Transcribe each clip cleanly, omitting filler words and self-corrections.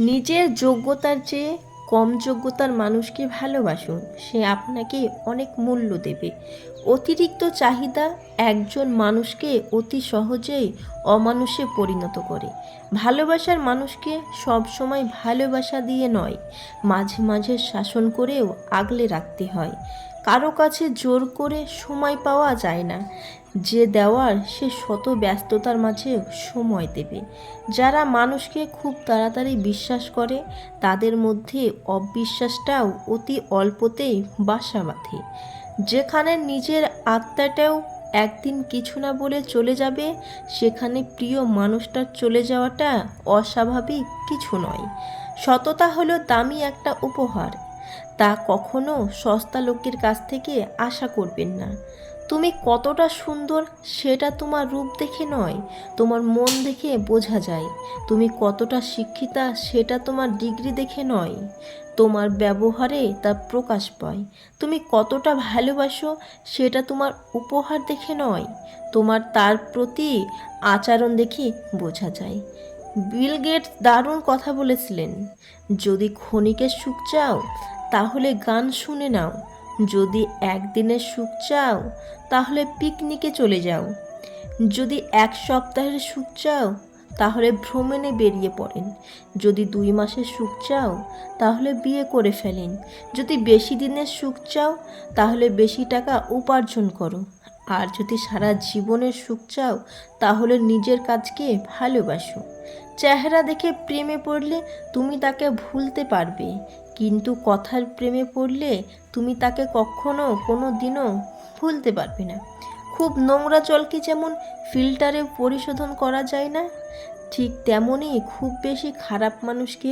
নিজের যোগ্যতার চেয়ে কম যোগ্যতার মানুষকে ভালোবাসুন, সে আপনাকে অনেক মূল্য দেবে। অতিরিক্ত চাহিদা একজন মানুষকে অতি সহজেই অমানুষে পরিণত করে। ভালোবাসার মানুষকে সবসময় ভালোবাসা দিয়ে নয়, মাঝে মাঝে শাসন করেও আগলে রাখতে হয়। কারো কাছে জোর করে সময় পাওয়া যায় না, যে দেওয়ার সে শত ব্যস্ততার মাঝে সময় দেবে। যারা মানুষকে খুব তাড়াতাড়ি বিশ্বাস করে, তাদের মধ্যে অবিশ্বাসটাও অতি অল্পতেই বাসা বাঁধে। যেখানে নিজের আত্মাটাও একদিন কিছু না বলে চলে যাবে, সেখানে প্রিয় মানুষটার চলে যাওয়াটা অস্বাভাবিক কিছু নয়। সততা হলো দামি একটা উপহার, তা কখনো সস্তা লোকের কাছ থেকে আশা করবেন না। তুমি কতটা সুন্দর সেটা তোমার রূপ দেখে নয়, তোমার মন দেখে বোঝা যায়। তুমি কতটা শিক্ষিতা সেটা তোমার ডিগ্রি দেখে নয়, তোমার ব্যবহারে তা প্রকাশ পায়। তুমি কতটা ভালোবাসো সেটা তোমার উপহার দেখে নয়, তোমার তার প্রতি আচরণ দেখে বোঝা যায়। বিল গেটস দারুণ কথা বলেছিলেন, যদি ক্ষণিকের সুখ চাও তাহলে গান শুনে নাও, যদি একদিনের সুখ চাও তাহলে পিকনিকে চলে যাও, যদি এক সপ্তাহের সুখ চাও তাহলে ভ্রমণে বেরিয়ে পড়েন, যদি 2 মাসের সুখ চাও তাহলে বিয়ে করে ফেলেন, যদি বেশি দিনের সুখ চাও তাহলে বেশি টাকা উপার্জন করো, আর যদি সারা জীবনের সুখ চাও তাহলে নিজের কাজকে ভালোবাসো। চেহারা দেখে প্রেমে পড়লে তুমি তাকে ভুলতে পারবে, কিন্তু কথার প্রেমে পড়লে তুমি তাকে কখনো কোনো দিনও ভুলতে পারবে না। খুব নোংরা জলকে যেমন ফিল্টারে পরিশোধন করা যায় না, ঠিক তেমনই খুব বেশি খারাপ মানুষকে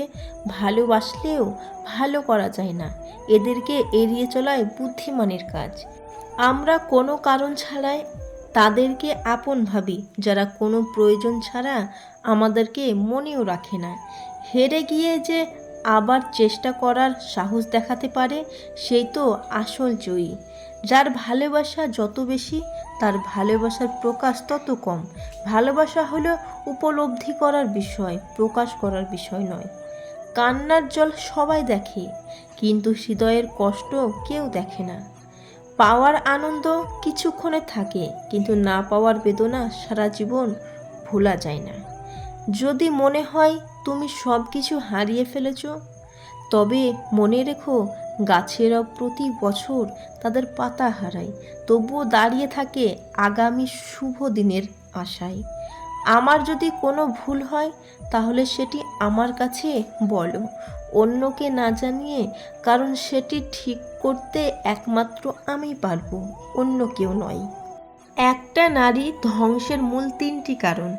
ভালোবাসলেও ভালো করা যায় না। এদেরকে এড়িয়ে চলাই বুদ্ধিমানের কাজ। আমরা কোনো কারণ ছাড়াই তাদেরকে আপন ভাবি, যারা কোনো প্রয়োজন ছাড়া আমাদেরকে মনেও রাখে না। হেরে গিয়ে যে আবার চেষ্টা করার সাহস দেখাতে পারে, সেই তো আসল জয়ী। যার ভালোবাসা যত বেশি, তার ভালোবাসার প্রকাশ তত কম। ভালোবাসা হলো উপলব্ধি করার বিষয়, প্রকাশ করার বিষয় নয়। কান্নার জল সবাই দেখে, কিন্তু হৃদয়ের কষ্ট কেউ দেখে না। পাওয়ার আনন্দ কিছুক্ষণে থাকে, কিন্তু না পাওয়ার বেদনা সারা জীবন ভোলা যায় না। যদি মনে হয় তুমি সব কিছু হারিয়ে ফেলেছ, তবে মনে রেখো গাছেরা প্রতি বছর তাদের পাতা হারায়, তবুও দাঁড়িয়ে থাকে আগামী শুভ দিনের আশায়। আমার যদি কোনো ভুল হয় তাহলে সেটি আমার কাছে বলো, অন্যকে না জানিয়ে, কারণ সেটি ঠিক করতে একমাত্র আমি পারবো, অন্য কেউ নয়। একটা নারী ধ্বংসের মূল 3টি কারণ: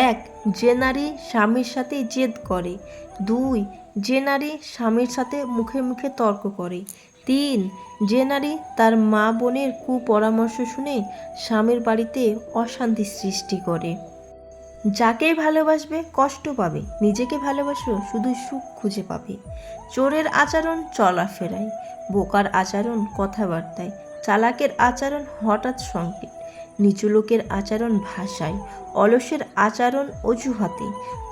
1, যে নারী স্বামীর সাথে জেদ করে। 2, যে নারী স্বামীর সাথে মুখে মুখে তর্ক করে। 3, যে নারী তার মা বোনের কুপরামর্শ শুনে স্বামীর বাড়িতে অশান্তি সৃষ্টি করে। যাকেই ভালোবাসবে কষ্ট পাবে, নিজেকে ভালোবাসো শুধু সুখ খুঁজে পাবে। চোরের আচরণ চলাফেরায়, বোকার আচরণ কথাবার্তায়, চালাকের আচরণ হঠাৎ সংকেত, নিচু লোকের আচরণ ভাষায়, অলসের আচরণ অজুহাতে,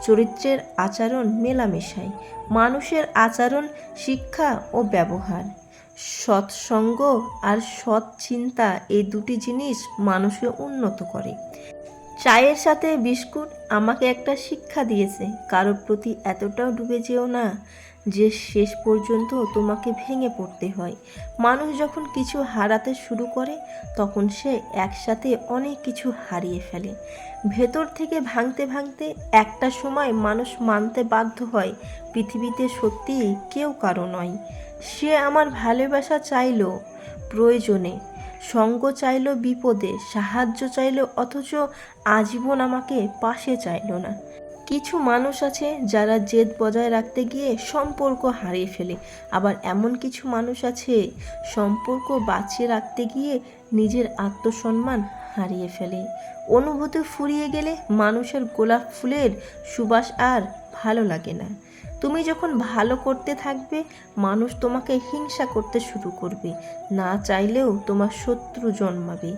চরিত্রের আচরণ মেলামেশায়, মানুষের আচরণ শিক্ষা ও ব্যবহার। সৎসঙ্গ আর সৎ চিন্তা, এই দুটি জিনিস মানুষকে উন্নত করে। চায়ের সাথে বিস্কুট আমাকে একটা শিক্ষা দিয়েছে, কারোর প্রতি এতটাও ডুবে যেও না যে শেষ পর্যন্ত তোমাকে ভেঙে পড়তে হয়। মানুষ যখন কিছু হারাতে শুরু করে, তখন সে একসাথে অনেক কিছু হারিয়ে ফেলে। ভেতর থেকে ভাঙতে ভাঙতে একটা সময় মানুষ মানতে বাধ্য হয়, পৃথিবীতে সত্যি কেউ কারো নয়। সে আমার ভালোবাসা চাইল প্রয়োজনে, সঙ্গ চাইল বিপদে, সাহায্য চাইল, অথচ আজীবন আমাকে পাশে চাইল না। কিছু মানুষ আছে যারা জেদ বজায় রাখতে গিয়ে সম্পর্ক হারিয়ে ফেলে, আবার এমন কিছু মানুষ আছে সম্পর্ক বাঁচিয়ে রাখতে গিয়ে নিজের আত্মসম্মান হারিয়ে ফেলে। অনুভূতি ফুরিয়ে গেলে মানুষের গোলাপ ফুলের সুবাস আর ভালো লাগে না। তুমি যখন ভালো করতে থাকবে, মানুষ তোমাকে হিংসা করতে শুরু করবে, না চাইলেও তোমার শত্রু জন্মাবে।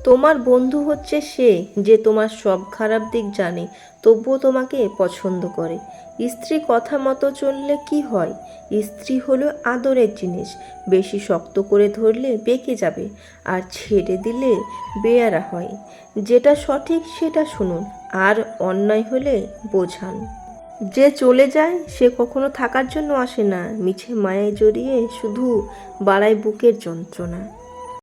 তোমার বন্ধু হচ্ছে সে যে তোমার সব খারাপ দিক জানে, তবুও তোমাকে পছন্দ করে। স্ত্রী কথা মতো চললে কি হয়? স্ত্রী হলো আদরের জিনিস, বেশি শক্ত করে ধরলে বেঁকে যাবে, আর ছেড়ে দিলে বেয়ারা হয়। যেটা সঠিক সেটা শুনুন, আর অন্যায় হলে বোঝান। যে চলে যায় সে কখনো থাকার জন্য আসে না, মিছে মায়ায় জড়িয়ে শুধু বাড়ায় বুকের যন্ত্রণা।